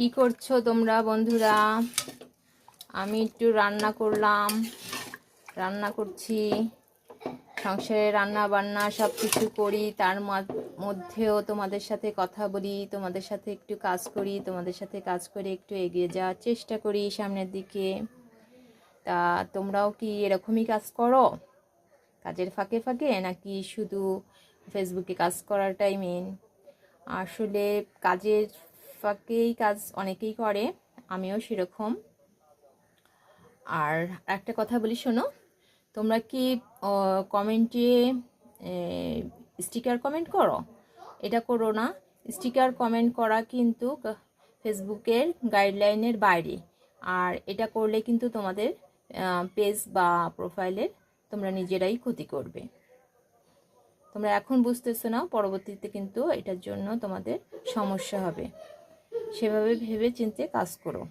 কি করছো তোমরা বন্ধুরা? আমি একটু রান্না করলাম, রান্না করছি। সংসারে রান্না বান্না সব কিছু করি, তার মধ্যেও তোমাদের সাথে কথা বলি, তোমাদের সাথে একটু কাজ করি, তোমাদের সাথে কাজ করে একটু এগিয়ে যাওয়ার চেষ্টা করি সামনের দিকে। তা তোমরাও কি এরকমই কাজ করো কাজের ফাঁকে ফাঁকে, নাকি শুধু ফেসবুকে কাজ করাটাই মেন? আসলে কাজের ফাঁকেই কাজ অনেকেই করে, আমিও সেরকম। আর একটা কথা বলি, শোনো, তোমরা কি কমেন্টে স্টিকার কমেন্ট করো? এটা করো না। স্টিকার কমেন্ট করা কিন্তু ফেসবুকের গাইডলাইনের বাইরে। আর এটা করলে কিন্তু তোমাদের পেজ বা প্রোফাইলের তোমরা নিজেরাই ক্ষতি করবে। তোমরা এখন বুঝতেছো না, পরবর্তীতে কিন্তু এটার জন্য তোমাদের সমস্যা হবে। সেভাবে ভেবে চিন্তে কাজ করো।